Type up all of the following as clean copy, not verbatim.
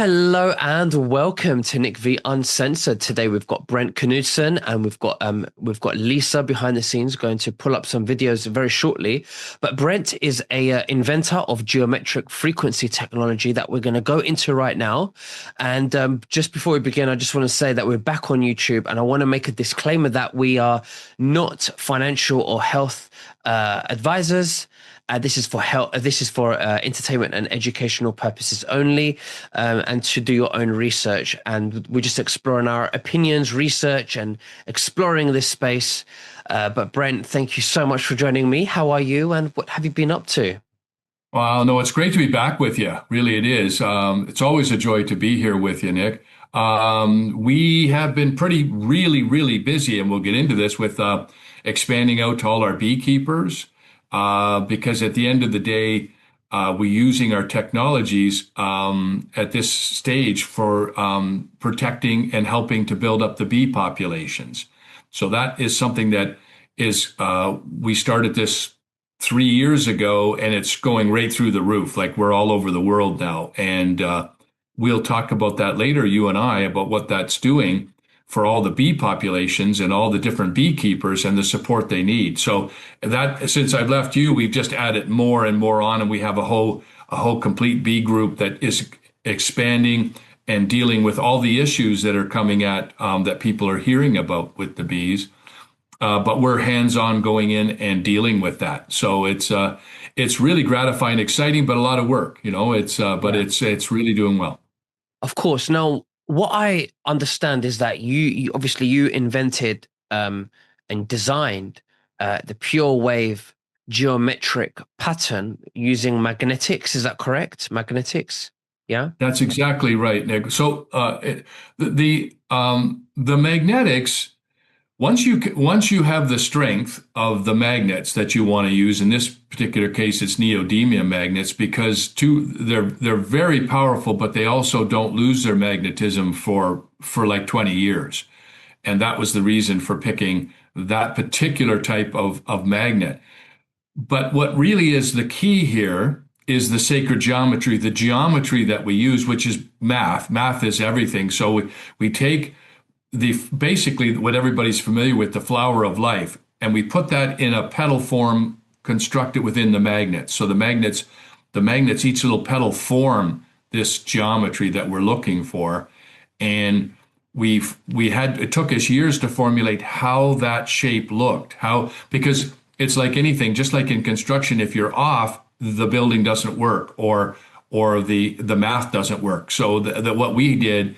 Hello and welcome to Nick V Uncensored. Today we've got Brent Knudsen and we've got Lisa behind the scenes going to pull up some videos very shortly. But Brent is a inventor of geometric frequency technology that we're going to go into right now. And just before we begin, I just want to say that we're back on YouTube, and I want to make a disclaimer that we are not financial or health advisors. This is for health. This is for entertainment and educational purposes only, and to do your own research. And we're just exploring our opinions, research, and exploring this space. But Brent, thank you so much for joining me. How are you, and what have you been up to? Well, no, it's great to be back with you. Really, it is. It's always a joy to be here with you, Nick. We have been really busy, and we'll get into this with expanding out to all our beekeepers, because at the end of the day, we're using our technologies at this stage for protecting and helping to build up the bee populations. So that is something that is, we started this 3 years ago, and it's going right through the roof. Like, we're all over the world now. And we'll talk about that later, you and I, about what that's doing for all the bee populations and all the different beekeepers and the support they need. So that, since I've left you, we've just added more and more on, and we have a whole complete bee group that is expanding and dealing with all the issues that are coming at that people are hearing about with the bees. But we're hands-on going in and dealing with that. So it's really gratifying, exciting, but a lot of work. But Yeah. it's really doing well. Of course. Now, what I understand is that you obviously you invented and designed the pure wave geometric pattern using magnetics. Is that correct? Magnetics? Yeah. That's exactly right, Nick. So the magnetics. Once you have the strength of the magnets that you want to use, in this particular case, it's neodymium magnets, because they're very powerful, but they also don't lose their magnetism for like 20 years. And that was the reason for picking that particular type of magnet. But what really is the key here is the sacred geometry, the geometry that we use, which is math. Math is everything. So we take basically what everybody's familiar with, the flower of life, and we put that in a petal form constructed within the magnets. So the magnets, each little petal form this geometry that we're looking for. And it took us years to formulate how that shape looked, because it's like anything, just like in construction, if you're off, the building doesn't work, or the math doesn't work. So what we did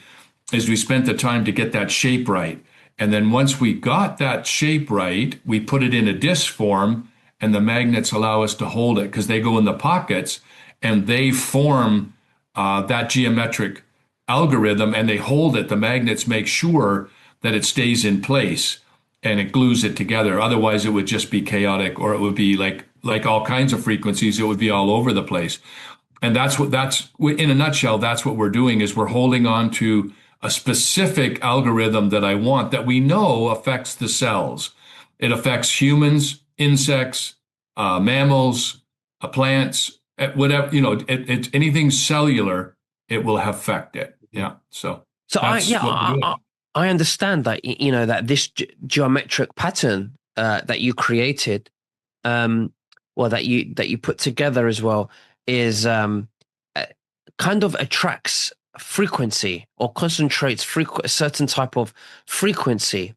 is we spent the time to get that shape right. And then once we got that shape right, we put it in a disc form, and the magnets allow us to hold it because they go in the pockets and they form that geometric algorithm, and they hold it. The magnets make sure that it stays in place and it glues it together. Otherwise, it would just be chaotic, or it would be like all kinds of frequencies. It would be all over the place. And that's in a nutshell, that's what we're doing, is we're holding on to a specific algorithm that I want, that we know affects the cells. It affects humans, insects, mammals, plants, whatever, anything cellular, it will affect it. Yeah. So So that's what we're doing. I understand that that this geometric pattern that you created, well, that you put together as well, is uh, kind of attracts frequency or concentrates a certain type of frequency,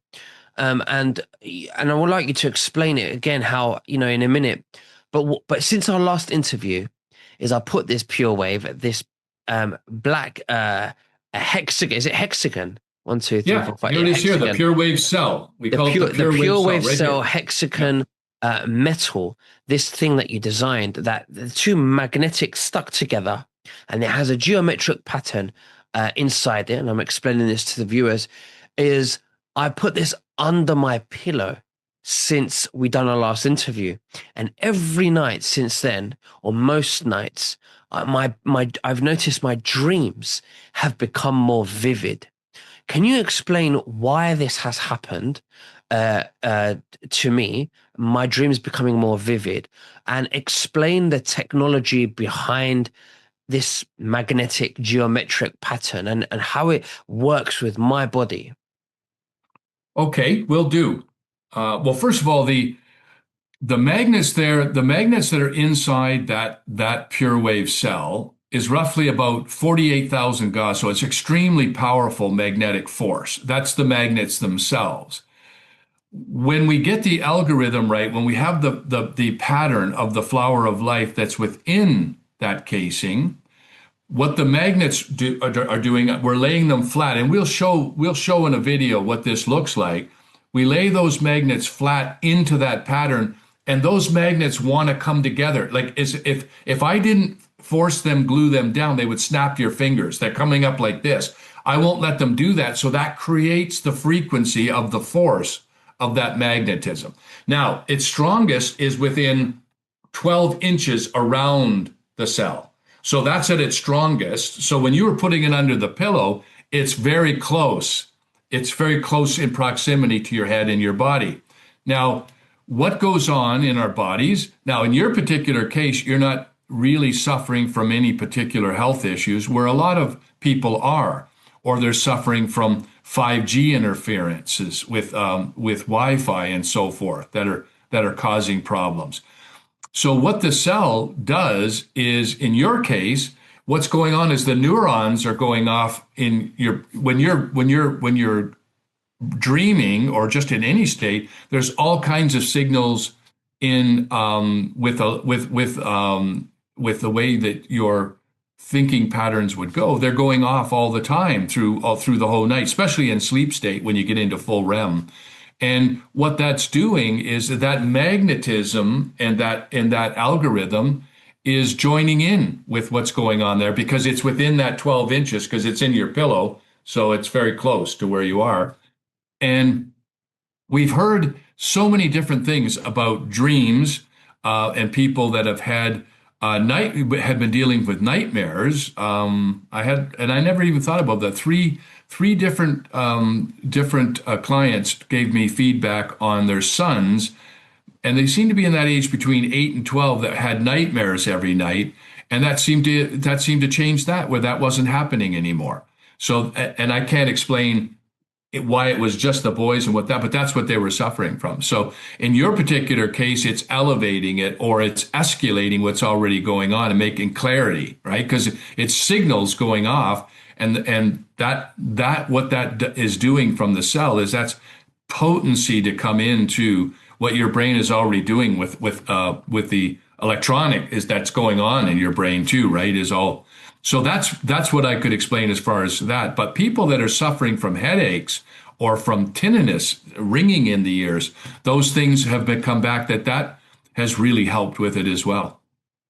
and I would like you to explain it again, how in a minute. But since our last interview, is I put this pure wave, this black a hexagon. Is it hexagon? One, two, three, Yeah, four, five. here Yeah, it is here, the hexagon. pure wave cell. We call it the The pure wave pure cell wave right cell here. Yeah. hexagon metal. This thing that you designed, that the two magnetics stuck together, and it has a geometric pattern inside it. And I'm explaining this to the viewers. Is I put this under my pillow since we done our last interview, and every night since then, or most nights, I've noticed my dreams have become more vivid. Can you explain why this has happened to me, my dreams becoming more vivid, and explain the technology behind this magnetic geometric pattern and how it works with my body. Okay, will do. Well, first of all, the magnets there, the magnets that are inside that pure wave cell is roughly about 48,000 Gauss. So it's extremely powerful magnetic force. That's the magnets themselves. When we get the algorithm right, when we have the pattern of the flower of life that's within that casing, what the magnets are doing, we're laying them flat, and we'll show in a video what this looks like. We lay those magnets flat into that pattern, and those magnets want to come together. Like as if I didn't force them, glue them down, they would snap your fingers. They're coming up like this. I won't let them do that, so that creates the frequency of the force of that magnetism. Now, its strongest is within 12 inches around the cell. So that's at its strongest. So when you were putting it under the pillow, it's very close. It's very close in proximity to your head and your body. Now, what goes on in our bodies? Now, in your particular case, you're not really suffering from any particular health issues, where a lot of people are, or they're suffering from 5G interferences with Wi-Fi and so forth that are causing problems. So what the cell does is, in your case, what's going on is the neurons are going off in your when you're dreaming or just in any state. There's all kinds of signals in with the way that your thinking patterns would go. They're going off all the time all through the whole night, especially in sleep state when you get into full REM. And what that's doing is that magnetism and that algorithm is joining in with what's going on there, because it's within that 12 inches, because it's in your pillow. So it's very close to where you are. And we've heard so many different things about dreams, and people that have had had been dealing with nightmares. I never even thought about that. Three different clients gave me feedback on their sons, and they seemed to be in that age between 8 and 12 that had nightmares every night, and that seemed to change that, where that wasn't happening anymore. So, and I can't explain why it was just the boys and but that's what they were suffering from. So in your particular case, it's elevating it, or it's escalating what's already going on and making clarity, right? Because it's signals going off, and that what that is doing from the cell is that's potency to come into what your brain is already doing with the electronic is that's going on in your brain too, right? Is all. So that's what I could explain as far as that. But people that are suffering from headaches or from tinnitus, ringing in the ears, those things have come back. That has really helped with it as well.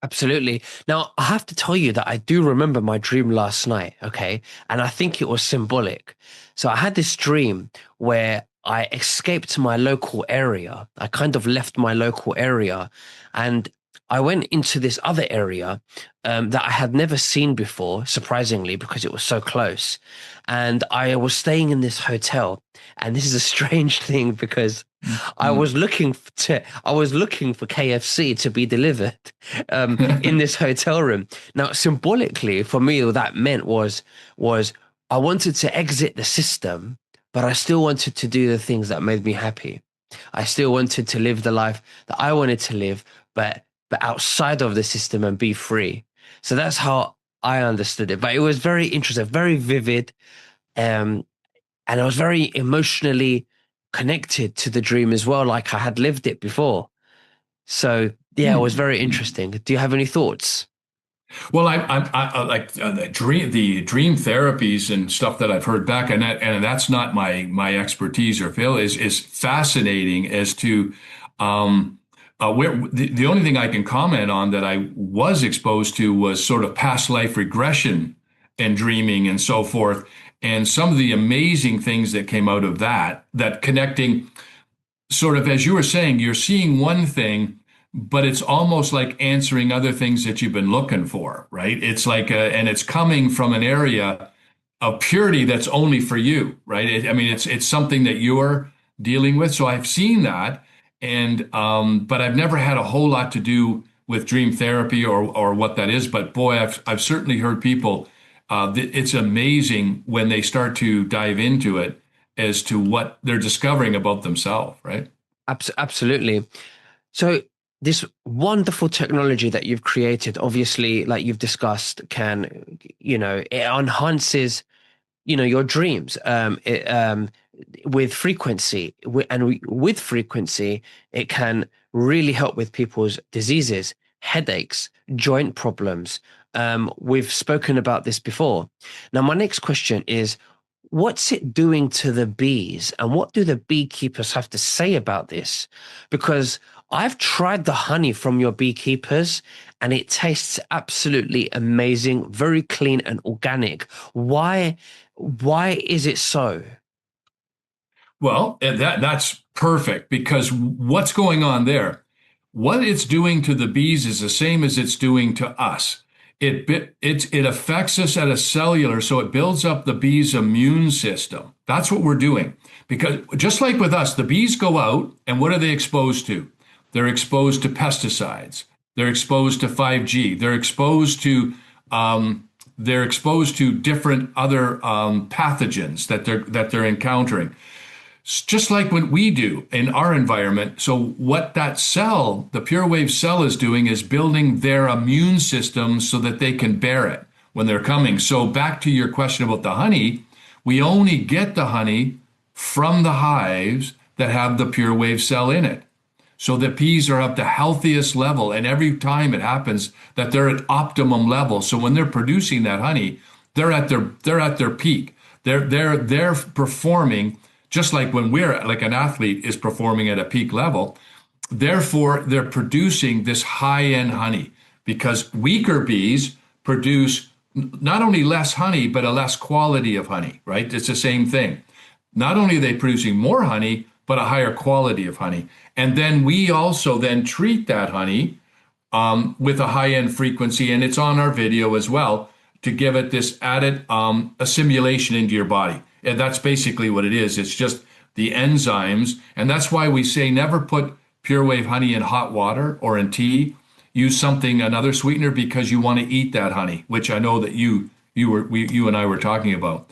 Absolutely. Now, I have to tell you that I do remember my dream last night, okay? And I think it was symbolic. So I had this dream where I escaped my local area. I kind of left my local area, and I went into this other area that I had never seen before, surprisingly, because it was so close. And I was staying in this hotel. And this is a strange thing, because I was looking for KFC to be delivered in this hotel room. Now, symbolically, for me, what that meant was I wanted to exit the system, but I still wanted to do the things that made me happy. I still wanted to live the life that I wanted to live, but outside of the system, and be free. So that's how I understood it. But it was very interesting, very vivid, and I was very emotionally connected to the dream as well, like I had lived it before. So yeah, it was very interesting. Do you have any thoughts? Well, I like the dream therapies and stuff that I've heard back, and that's not my expertise or field, is fascinating as to where the only thing I can comment on that I was exposed to was sort of past life regression and dreaming and so forth, and some of the amazing things that came out of that connecting, sort of, as you were saying, you're seeing one thing, but it's almost like answering other things that you've been looking for, right? It's like, and it's coming from an area of purity that's only for you, right? I mean, it's something that you're dealing with. So I've seen that, and but I've never had a whole lot to do with dream therapy or what that is. But boy, I've certainly heard people. It's amazing when they start to dive into it as to what they're discovering about themselves, right? Absolutely. So this wonderful technology that you've created, obviously, like you've discussed, can, it enhances, your dreams. With frequency, with frequency, it can really help with people's diseases, headaches, joint problems. We've spoken about this before. Now, my next question is, what's it doing to the bees, and what do the beekeepers have to say about this? Because I've tried the honey from your beekeepers and it tastes absolutely amazing, very clean and organic. Why is it so? Well, that's perfect because what's going on there? What it's doing to the bees is the same as it's doing to us. It affects us at a cellular, so it builds up the bees' immune system. That's what we're doing. Because just like with us, the bees go out and what are they exposed to? They're exposed to pesticides. They're exposed to 5G. They're exposed to different other pathogens that they're encountering. Just like what we do in our environment. So what that cell, the pure wave cell, is doing is building their immune system so that they can bear it when they're coming. So back to your question about the honey, we only get the honey from the hives that have the pure wave cell in it. So the bees are at the healthiest level, and every time it happens that they're at optimum level. So when they're producing that honey, they're at their peak. They're performing just like when we're like an athlete is performing at a peak level. Therefore, they're producing this high-end honey because weaker bees produce not only less honey, but a less quality of honey, right? It's the same thing. Not only are they producing more honey, but a higher quality of honey. And then we also then treat that honey with a high-end frequency, and it's on our video as well, to give it this added assimilation into your body. And that's basically what it is. It's just the enzymes. And that's why we say never put pure wave honey in hot water or in tea. Use another sweetener, because you want to eat that honey, which I know that you and I were talking about.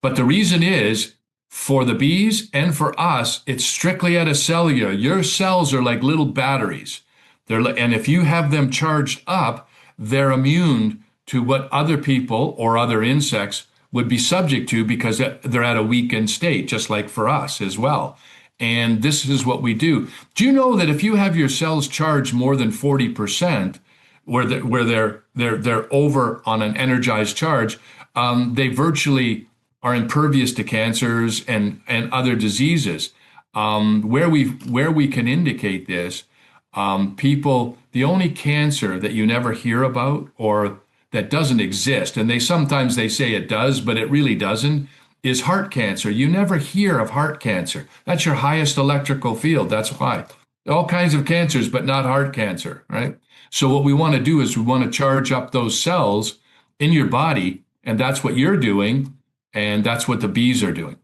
But the reason is, for the bees and for us, it's strictly at a cellular. Your cells are like little batteries. And if you have them charged up, they're immune to what other people or other insects would be subject to, because they're at a weakened state, just like for us as well. And this is what we do. Do you know that if you have your cells charged more than 40%, where they're over on an energized charge, they virtually are impervious to cancers and other diseases. Where we can indicate this, the only cancer that you never hear about or that doesn't exist, and sometimes they say it does, but it really doesn't, is heart cancer. You never hear of heart cancer. That's your highest electrical field. That's why. All kinds of cancers, but not heart cancer, right? So what we want to do is we want to charge up those cells in your body, and that's what you're doing, and that's what the bees are doing.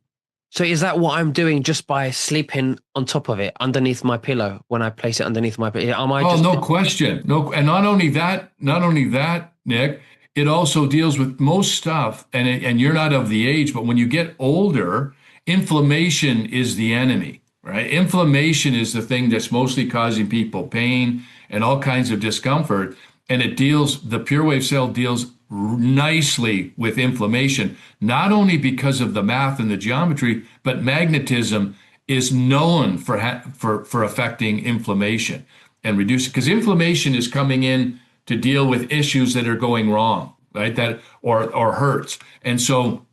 So is that what I'm doing just by sleeping on top of it, underneath my pillow, when I place it underneath my pillow? No question. No, and not only that, Nick, it also deals with most stuff, and you're not of the age, but when you get older, inflammation is the enemy, right? Inflammation is the thing that's mostly causing people pain and all kinds of discomfort. And the pure wave cell deals nicely with inflammation, not only because of the math and the geometry, but magnetism is known for affecting inflammation and reducing, because inflammation is coming in to deal with issues that are going wrong, right? That or hurts. And so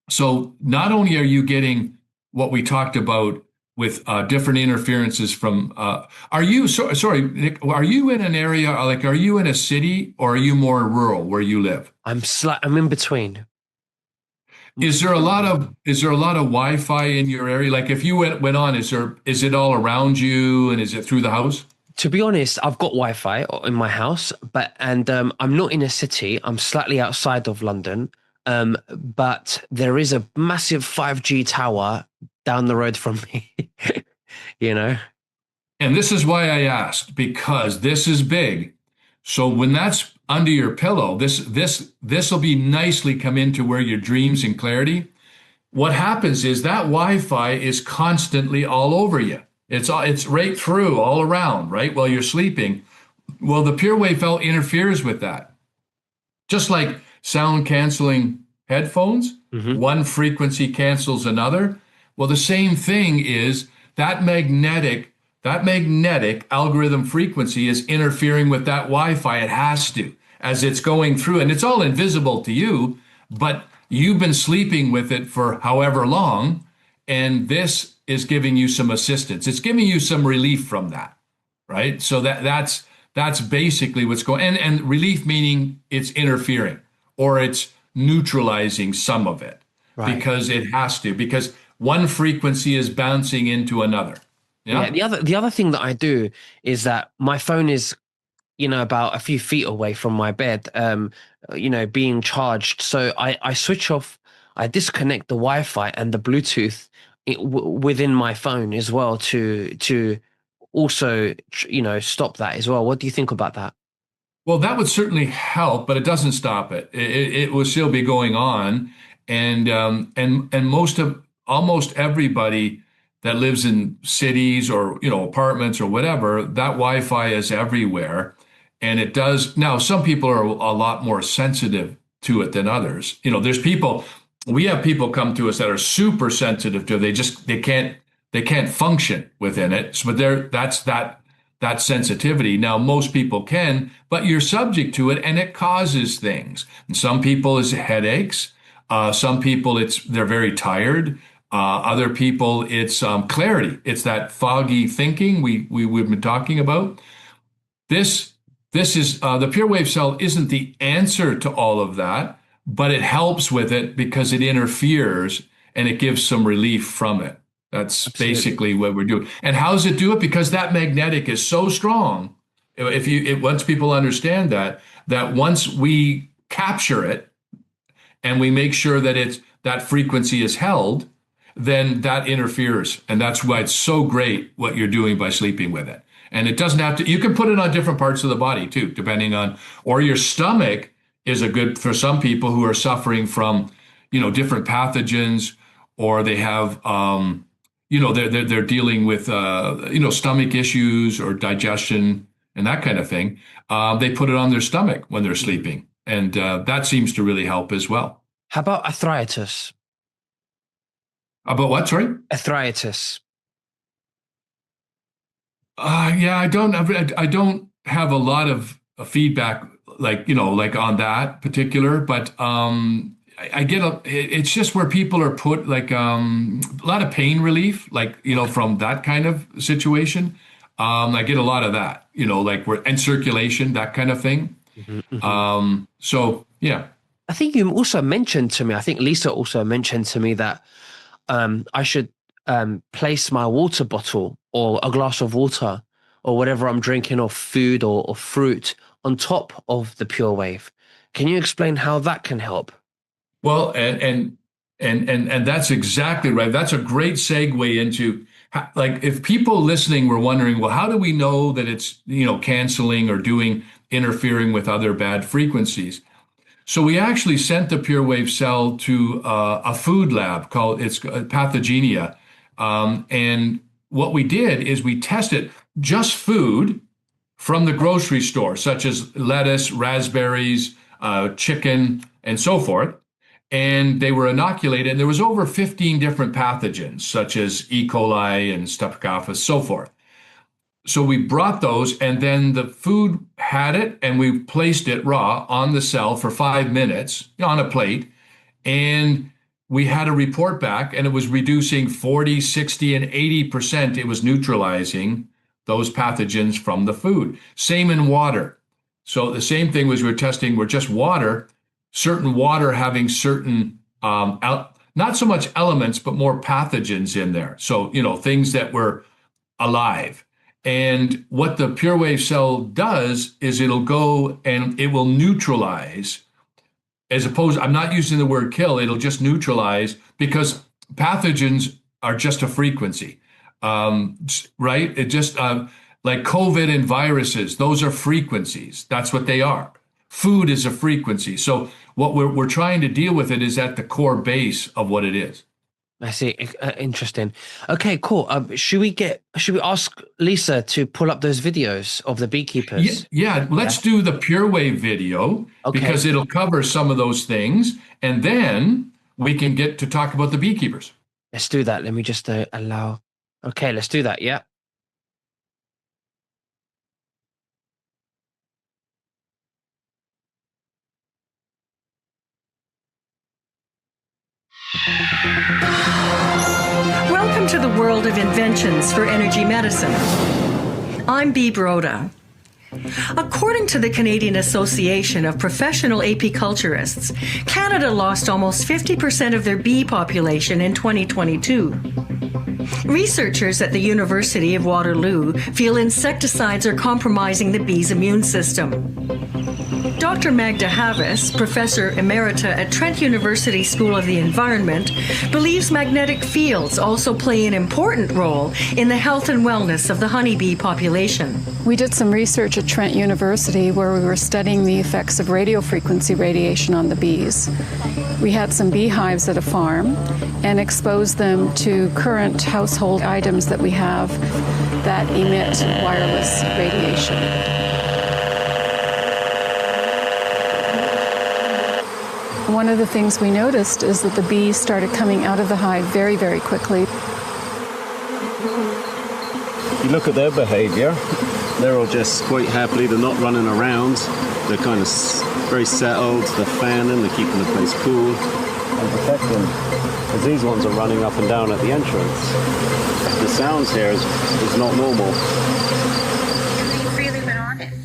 not only are you getting what we talked about with different interferences from, sorry, Nick, are you in an area, like, are you in a city or are you more rural where you live? I'm in between. Is there a lot of Wi-Fi in your area? Like if you went on, is it all around you and is it through the house? To be honest, I've got Wi-Fi in my house, and I'm not in a city. I'm slightly outside of London, but there is a massive 5G tower down the road from me. You know. And this is why I asked, because this is big. So when that's under your pillow, this will be nicely come into where your dreams and clarity. What happens is that Wi-Fi is constantly all over you. It's right through, all around, right? While you're sleeping. Well, the Pure Wave L interferes with that. Just like sound canceling headphones, Hmm. one frequency cancels another. Well, the same thing is that magnetic algorithm frequency is interfering with that Wi-Fi. It has to, as it's going through, and it's all invisible to you, but you've been sleeping with it for however long, and this is giving you some assistance. It's giving you some relief from that, right? So that's basically what's going, and relief meaning it's interfering or it's neutralizing some of it Right. because it has to, because one frequency is bouncing into another. Yeah. Yeah. The other thing that I do is that my phone is, about a few feet away from my bed, being charged. So I switch off, I disconnect the Wi-Fi and the Bluetooth within my phone as well to also, stop that as well. What do you think about that? Well, that would certainly help, but it doesn't stop it. It will still be going on, and most of almost everybody that lives in cities or apartments or whatever, that Wi-Fi is everywhere, and it does. Now, some people are a lot more sensitive to it than others. There's people. We have people come to us that are super sensitive to it. They can't function within it. So, but that's that sensitivity. Now, most people can, but you're subject to it and it causes things. And some people it's headaches. Some people they're very tired. Other people it's clarity. It's that foggy thinking we've been talking about. This this is the pure wave cell isn't the answer to all of that, but it helps with it because it interferes and it gives some relief from it. That's Absolutely. basically what we're doing. And how does it do it? Because that magnetic is so strong. Once people understand that once we capture it and we make sure that that frequency is held, then that interferes. And that's why it's so great what you're doing by sleeping with it. And it doesn't have to, you can put it on different parts of the body too, depending on, or your stomach is a good for some people who are suffering from, different pathogens, or they have, they're dealing with, stomach issues or digestion and that kind of thing. They put it on their stomach when they're sleeping. And that seems to really help as well. How about arthritis? About what, sorry? Arthritis. Yeah, I don't have a lot of feedback like on that particular, but I get it's just where people are put like a lot of pain relief, like from that kind of situation. I get a lot of that, like where and circulation, that kind of thing. Hmm. Hmm. So yeah. I think you also mentioned to me, I think Lisa also mentioned to me that I should place my water bottle or a glass of water or whatever I'm drinking or food or fruit on top of the Pure Wave. Can you explain how that can help? Well, and that's exactly right. That's a great segue into like if people listening were wondering, well, how do we know that it's canceling or doing interfering with other bad frequencies? So we actually sent the pure wave cell to a food lab called it's Pathogenia, and what we did is we tested just food from the grocery store, such as lettuce, raspberries, chicken, and so forth. And they were inoculated, and there was over 15 different pathogens, such as E. coli and Staphylococcus, so forth. So we brought those, and then the food had it, and we placed it raw on the cell for 5 minutes on a plate. And we had a report back, and it was reducing 40, 60, and 80%. It was neutralizing those pathogens from the food. Same in water. So the same thing was we're testing, we're just water, certain water having certain, not so much elements, but more pathogens in there. So, things that were alive. And what the pure wave cell does is it'll go and it will neutralize, as opposed, I'm not using the word kill, it'll just neutralize because pathogens are just a frequency. right? It just like COVID and viruses, those are frequencies. That's what they are. Food is a frequency. So what we're trying to deal with it is at the core base of what it is. I see. Interesting. Okay, cool. Should we ask Lisa to pull up those videos of the beekeepers? Yeah, let's do the Pure Wave video because Okay. it'll cover some of those things, and then we can get to talk about the beekeepers. Let's do that. Let me just allow. Okay, let's do that. Yeah. Welcome to the world of inventions for energy medicine. I'm Bea Broda. According to the Canadian Association of Professional Apiculturists, Canada lost almost 50% of their bee population in 2022. Researchers at the University of Waterloo feel insecticides are compromising the bee's immune system. Dr. Magda Havas, Professor Emerita at Trent University School of the Environment, believes magnetic fields also play an important role in the health and wellness of the honeybee population. We did some research at Trent University where we were studying the effects of radiofrequency radiation on the bees. We had some beehives at a farm and exposed them to current household items that we have that emit wireless radiation. One of the things we noticed is that the bees started coming out of the hive very, very quickly. You look at their behavior, they're all just quite happily, they're not running around, they're kind of very settled, they're fanning, they're keeping the place cool and protecting, as these ones are running up and down at the entrance. The sounds here is not normal.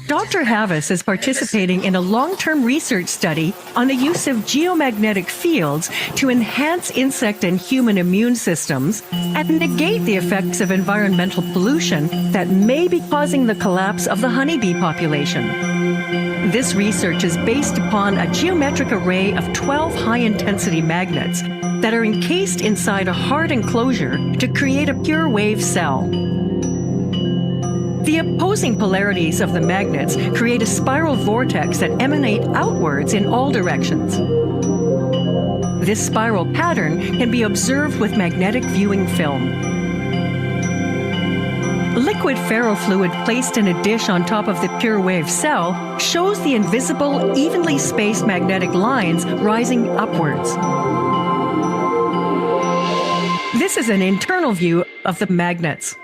Dr. Havas is participating in a long-term research study on the use of geomagnetic fields to enhance insect and human immune systems and negate the effects of environmental pollution that may be causing the collapse of the honeybee population. This research is based upon a geometric array of 12 high-intensity magnets that are encased inside a hard enclosure to create a pure wave cell. The opposing polarities of the magnets create a spiral vortex that emanate outwards in all directions. This spiral pattern can be observed with magnetic viewing film. Liquid ferrofluid placed in a dish on top of the pure wave cell shows the invisible, evenly spaced magnetic lines rising upwards. This is an internal view of the magnets.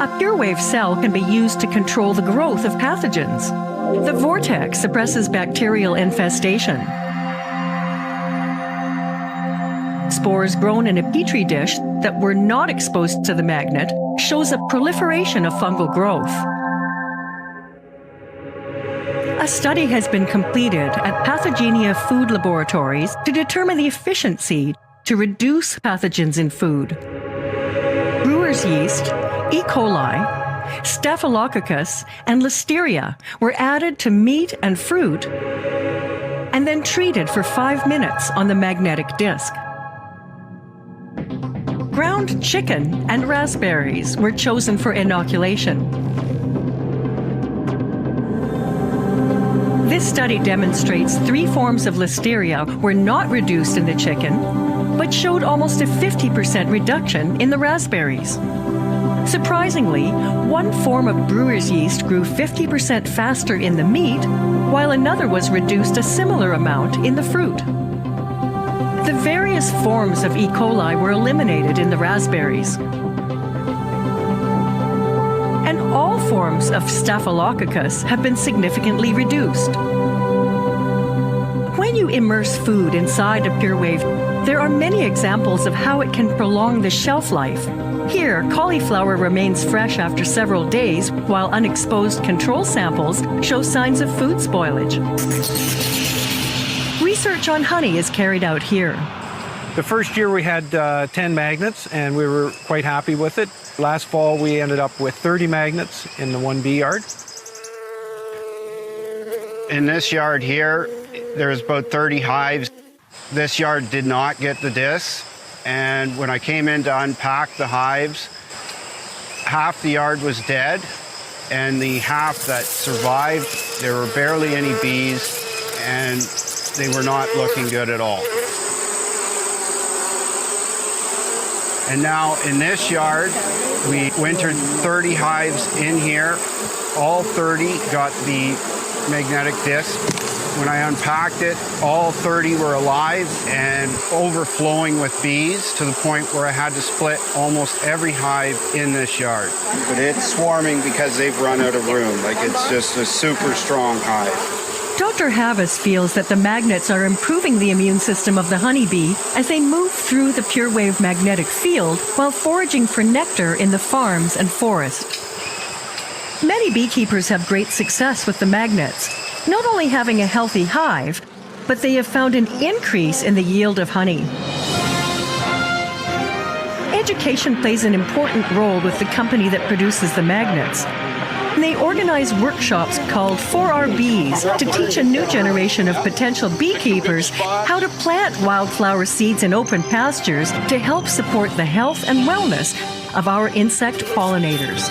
A pure wave cell can be used to control the growth of pathogens. The vortex suppresses bacterial infestation. Spores grown in a petri dish that were not exposed to the magnet shows a proliferation of fungal growth. A study has been completed at Pathogenia food laboratories to determine the efficiency to reduce pathogens in food. Brewer's yeast, E. coli, Staphylococcus, and Listeria were added to meat and fruit and then treated for 5 minutes on the magnetic disc. Ground chicken and raspberries were chosen for inoculation. This study demonstrates 3 forms of Listeria were not reduced in the chicken, but showed almost a 50% reduction in the raspberries. Surprisingly, 1 form of brewer's yeast grew 50% faster in the meat, while another was reduced a similar amount in the fruit. The various forms of E. coli were eliminated in the raspberries. And all forms of Staphylococcus have been significantly reduced. When you immerse food inside a pure wave, there are many examples of how it can prolong the shelf life. Here, cauliflower remains fresh after several days, while unexposed control samples show signs of food spoilage. Research on honey is carried out here. The first year we had 10 magnets, and we were quite happy with it. Last fall, we ended up with 30 magnets in the 1 bee yard. In this yard here, there's about 30 hives. This yard did not get the discs. And when I came in to unpack the hives, half the yard was dead, and the half that survived, there were barely any bees, and they were not looking good at all. And now in this yard, we wintered 30 hives in here. All 30 got the magnetic disc. When I unpacked it, all 30 were alive and overflowing with bees to the point where I had to split almost every hive in this yard. But it's swarming because they've run out of room. Like, it's just a super strong hive. Dr. Havas feels that the magnets are improving the immune system of the honeybee as they move through the pure wave magnetic field while foraging for nectar in the farms and forest. Many beekeepers have great success with the magnets, not only having a healthy hive, but they have found an increase in the yield of honey. Education plays an important role with the company that produces the magnets. They organize workshops called 4R Bees to teach a new generation of potential beekeepers how to plant wildflower seeds in open pastures to help support the health and wellness of our insect pollinators.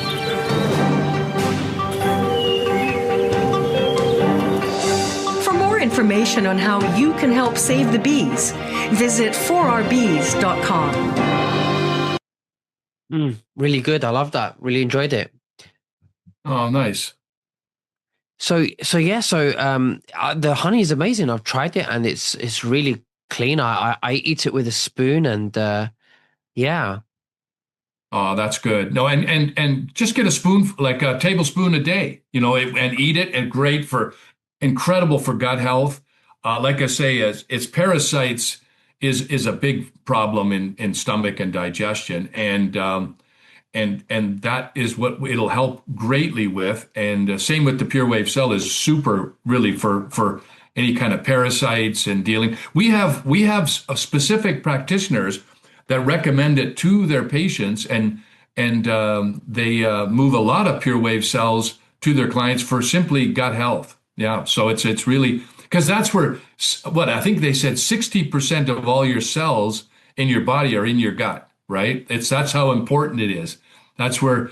For more information on how you can help save the bees, visit 4rbees.com. Really good. I love that. Really enjoyed it. Oh, nice. So the honey is amazing. I've tried it and it's really clean. I eat it with a spoon and yeah. Oh, that's good. No, and just get a spoon, like a tablespoon a day, and eat it. And incredible for gut health. Like I say, it's parasites is a big problem in stomach and digestion, and that is what it'll help greatly with. And same with the pure wave cell is super really for any kind of parasites and dealing. We have specific practitioners that recommend it to their patients, and they move a lot of pure wave cells to their clients for simply gut health. Yeah, so it's really, because that's where, what I think they said 60% of all your cells in your body are in your gut, right? That's how important it is. That's where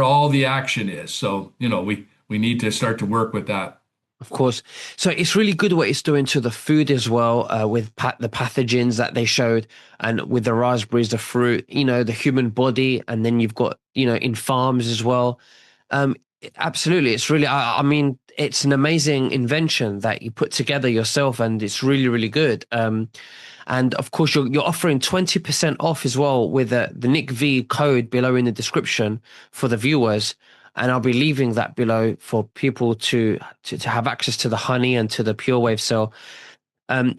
all the action is. So, we need to start to work with that. Of course. So it's really good what it's doing to the food as well, with the pathogens that they showed, and with the raspberries, the fruit, the human body, and then you've got, in farms as well. Absolutely. It's really, I mean, it's an amazing invention that you put together yourself, and it's really, really good. And of course, you're offering 20% off as well with the Nick V code below in the description for the viewers. And I'll be leaving that below for people to have access to the honey and to the pure wave cell.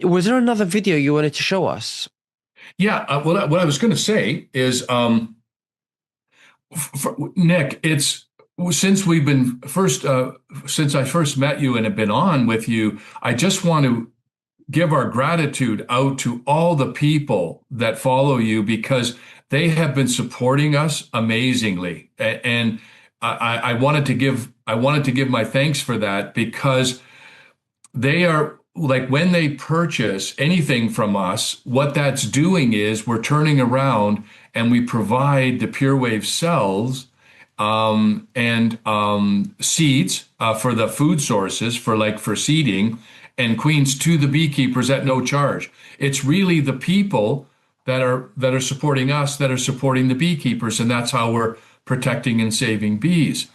Was there another video you wanted to show us? Yeah. What I was going to say is, Nick, it's since since I first met you and have been on with you, I just want to give our gratitude out to all the people that follow you, because they have been supporting us amazingly. And I wanted to give my thanks for that, because they are, like, when they purchase anything from us, what that's doing is we're turning around and we provide the pure wave cells and seeds for the food sources for seeding, and queens to the beekeepers at no charge. It's really the people that are supporting us that are supporting the beekeepers, and that's how we're protecting and saving bees.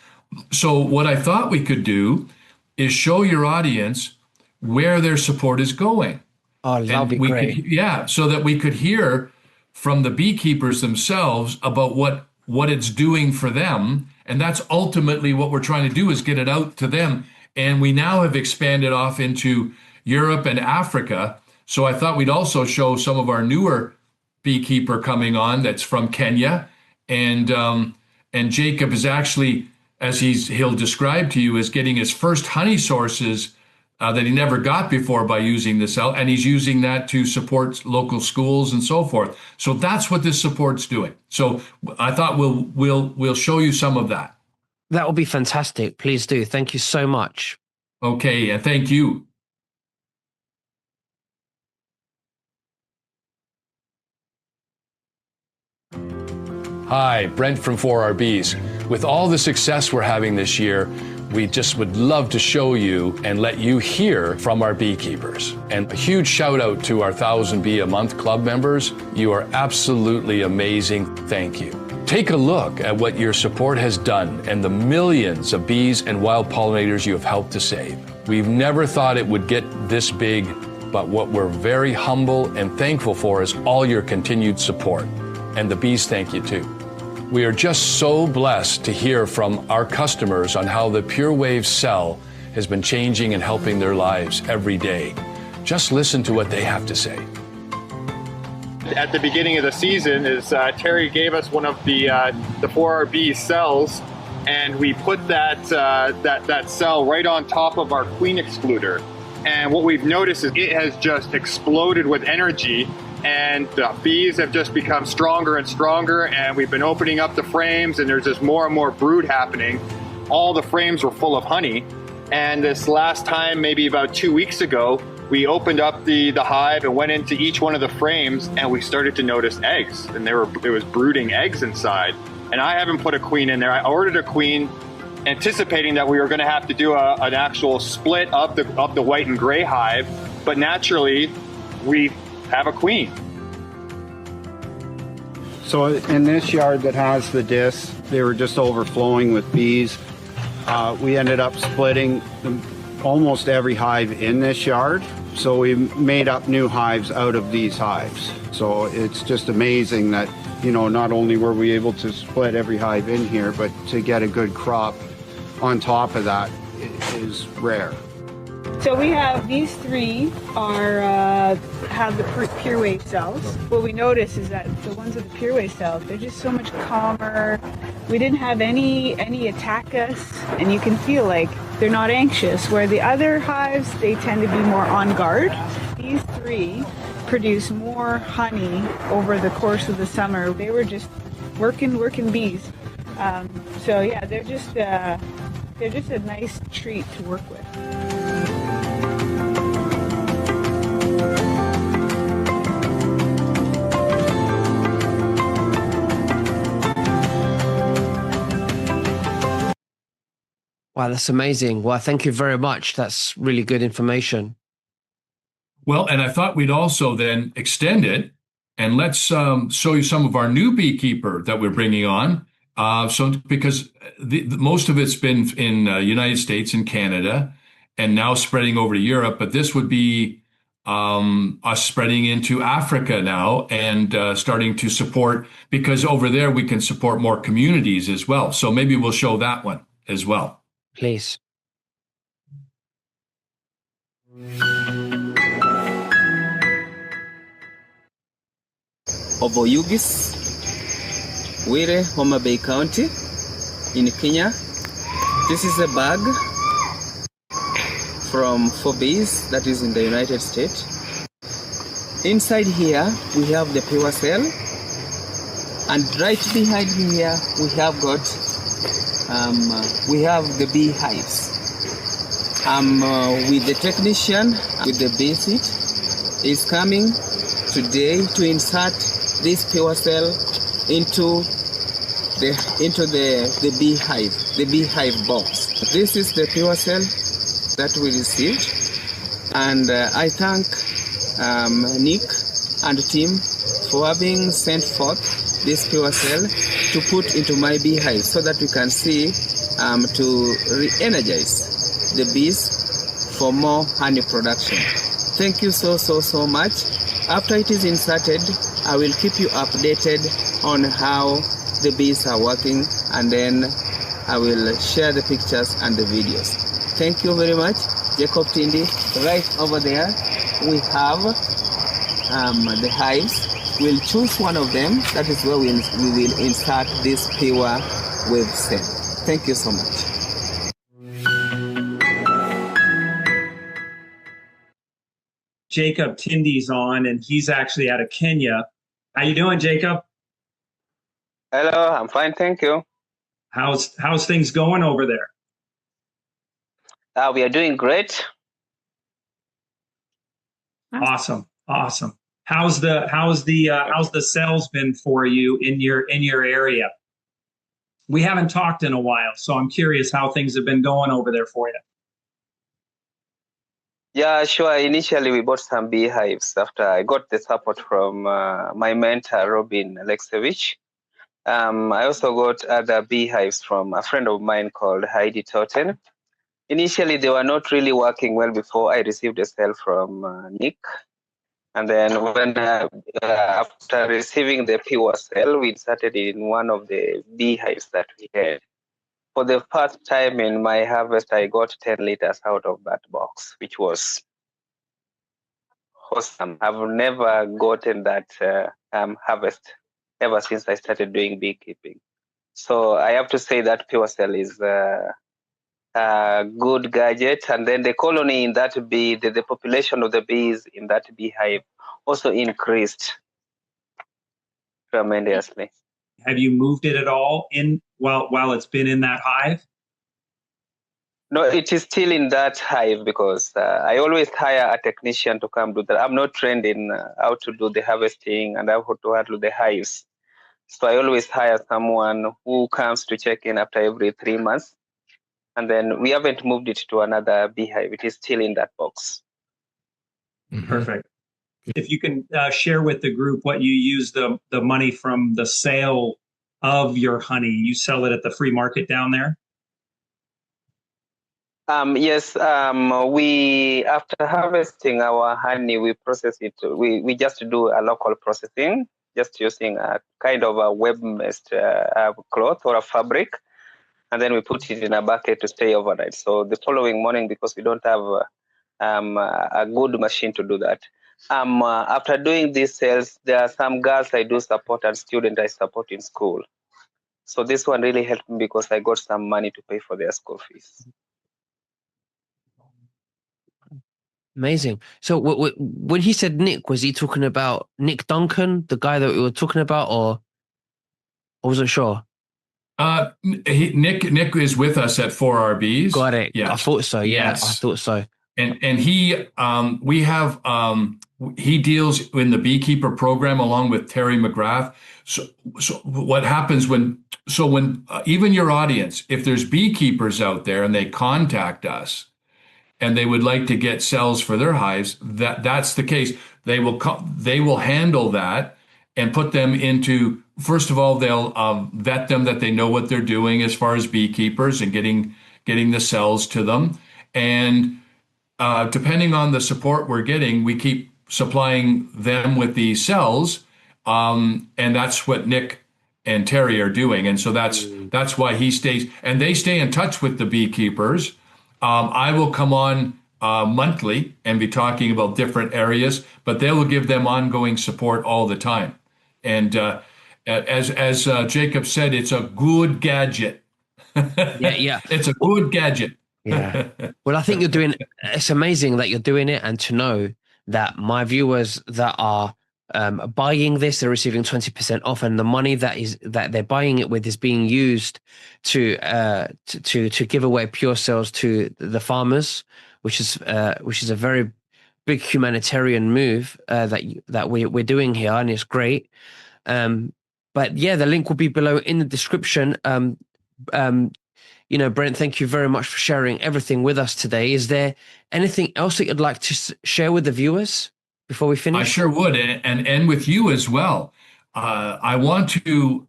So what I thought we could do is show your audience where their support is going. Oh, that'd be great. So that we could hear from the beekeepers themselves about what it's doing for them. And that's ultimately what we're trying to do, is get it out to them. And we now have expanded off into Europe and Africa. So I thought we'd also show some of our newer beekeeper coming on that's from Kenya. And Jacob is actually, as he'll describe to you, is getting his first honey sources that he never got before by using the cell, and he's using that to support local schools and so forth. So that's what this support's doing. So I thought we'll show you some of that. That will be fantastic. Please do. Thank you so much. Okay, and thank you. Hi, Brent from 4RBs. With all the success we're having this year, we just would love to show you and let you hear from our beekeepers. And a huge shout out to our 1,000 Bee a Month Club members. You are absolutely amazing. Thank you. Take a look at what your support has done and the millions of bees and wild pollinators you have helped to save. We've never thought it would get this big, but what we're very humble and thankful for is all your continued support. And the bees thank you too. We are just so blessed to hear from our customers on how the Pure Wave cell has been changing and helping their lives every day. Just listen to what they have to say. At the beginning of the season, Terry gave us one of the 4RB cells, and we put that cell right on top of our queen excluder. And what we've noticed is it has just exploded with energy, and the bees have just become stronger and stronger, and we've been opening up the frames, and there's just more and more brood happening. All the frames were full of honey, and this last time, maybe about 2 weeks ago, we opened up the hive and went into each one of the frames, and we started to notice eggs, and it was brooding eggs inside. And I haven't put a queen in there. I ordered a queen anticipating that we were going to have to do an actual split of the white and gray hive, but naturally we have a queen. So in this yard that has the discs, they were just overflowing with bees. We ended up splitting almost every hive in this yard. So we made up new hives out of these hives. So it's just amazing that, you know, not only were we able to split every hive in here, but to get a good crop on top of that is rare. So we have these three have the Pure Wave cells. What we notice is that the ones with the Pure Wave cells, they're just so much calmer. We didn't have any attack us, and you can feel like they're not anxious. Where the other hives, they tend to be more on guard. These three produce more honey over the course of the summer. They were just working bees. So yeah, they're just a nice treat to work with. Wow, that's amazing. Well, thank you very much. That's really good information. Well, and I thought we'd also then extend it, and let's show you some of our new beekeeper that we're bringing on. Because most of it's been in United States and Canada, and now spreading over to Europe, but this would be us spreading into Africa now and starting to support, because over there we can support more communities as well. So maybe we'll show that one as well. Please. Ovoyugis, Wire, Homa Bay County, in Kenya. This is a bag from 4Bs that is in the United States. Inside here, we have the pure cell, and right behind here, we have the bee hives. With the technician, with the bee seat, is coming today to insert this pure cell into the beehive box. This is the pure cell that we received, and I thank Nick and team for having sent forth this pure cell to put into my beehive so that we can see to re-energize the bees for more honey production. Thank you so much. After it is inserted, I will keep you updated on how the bees are working, and then I will share the pictures and the videos. Thank you very much. Jacob Tindi. Right over there, we have the hives. We'll choose one of them. That is where we will insert this pure wave cell. Thank you so much. Jacob Tindy's on, and he's actually out of Kenya. How you doing, Jacob? Hello, I'm fine, thank you. How's things going over there? We are doing great. Awesome. how's the sales been for you in your area? We haven't talked in a while, so I'm curious how things have been going over there for you. Yeah, sure. Initially, we bought some beehives after I got the support from my mentor, Robin Alexevich. I also got other beehives from a friend of mine called Heidi Totten. Initially, they were not really working well before I received a sale from Nick. And then when after receiving the pure cell, we inserted in one of the beehives that we had. For the first time in my harvest, I got 10 liters out of that box, which was awesome. I've never gotten that harvest ever since I started doing beekeeping. So I have to say that pure cell is a good gadget. And then the colony in that bee, the population of the bees in that beehive also increased tremendously. Have you moved it at all in while it's been in that hive? No, it is still in that hive because I always hire a technician to come do that. I'm not trained in how to do the harvesting and how to handle the hives. So I always hire someone who comes to check in after every 3 months. And then we haven't moved it to another beehive. It is still in that box. Perfect. If you can share with the group what you use the money from the sale of your honey, you sell it at the free market down there? Yes, we after harvesting our honey, we process it. We just do a local processing, just using a kind of a web-based cloth or a fabric, and then we put it in a bucket to stay overnight. So the following morning, because we don't have a good machine to do that. After doing these sales, there are some girls I do support and students I support in school. So this one really helped me because I got some money to pay for their school fees. Amazing. So when he said Nick, was he talking about Nick Duncan, the guy that we were talking about, or I wasn't sure? Nick is with us at 4RBs. Got it. Yes. I thought so. Yeah, Yes. I thought so. And he we have he deals in the beekeeper program along with Terry McGrath. So what happens when even your audience, if there's beekeepers out there and they contact us and they would like to get cells for their hives, that's the case. They will handle that and put them into, first of all, they'll vet them that they know what they're doing as far as beekeepers and getting the cells to them. And depending on the support we're getting, we keep supplying them with these cells. And that's what Nick and Terry are doing. And so that's why he stays, and they stay in touch with the beekeepers. I will come on monthly and be talking about different areas, but they will give them ongoing support all the time. And as Jacob said, it's a good gadget. Yeah. It's a good gadget. Yeah. Well, I think it's amazing that you're doing it, and to know that my viewers that are buying this, they're receiving 20% off, and the money that they're buying it with is being used to give away pure cells to the farmers, which is a very big humanitarian move that we're doing here, and it's great. But yeah, the link will be below in the description. Brent, thank you very much for sharing everything with us today. Is there anything else that you'd like to share with the viewers before we finish? I sure would, and with you as well. I want to,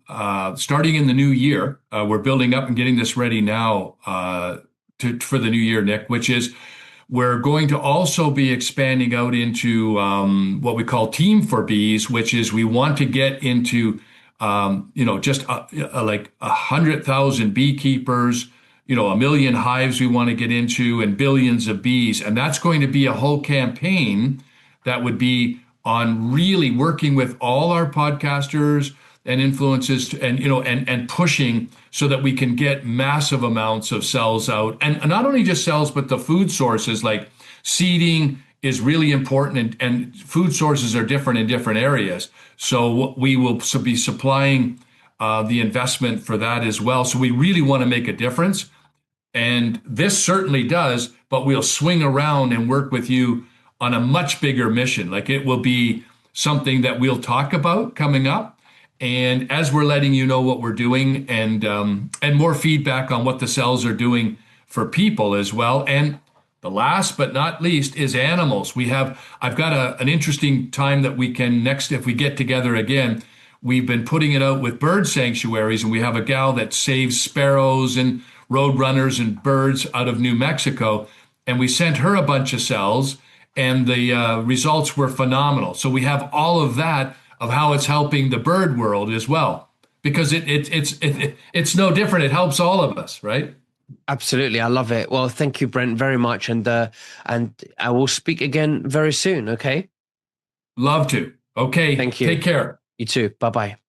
starting in the new year, we're building up and getting this ready now for the new year, Nick, which is we're going to also be expanding out into what we call Team for Bees, which is we want to get into just like 100,000 beekeepers, 1 million hives we want to get into, and billions of bees. And that's going to be a whole campaign that would be on really working with all our podcasters and influencers and pushing so that we can get massive amounts of cells out. And not only just cells, but the food sources, like seeding is really important, and food sources are different in different areas. So we will be supplying the investment for that as well. So we really want to make a difference. And this certainly does, but we'll swing around and work with you on a much bigger mission. Like it will be something that we'll talk about coming up. And as we're letting you know what we're doing, and more feedback on what the cells are doing for people as well. And the last but not least is animals. I've got an interesting time that we can next, if we get together again. We've been putting it out with bird sanctuaries, and we have a gal that saves sparrows and roadrunners and birds out of New Mexico. And we sent her a bunch of cells, and the results were phenomenal. So we have all of that, of how it's helping the bird world as well, because it's no different. It helps all of us, right? Absolutely. I love it. Well, thank you, Brent, very much. And I will speak again very soon. Okay. Love to. Okay. Thank you. Take care. You too. Bye-bye.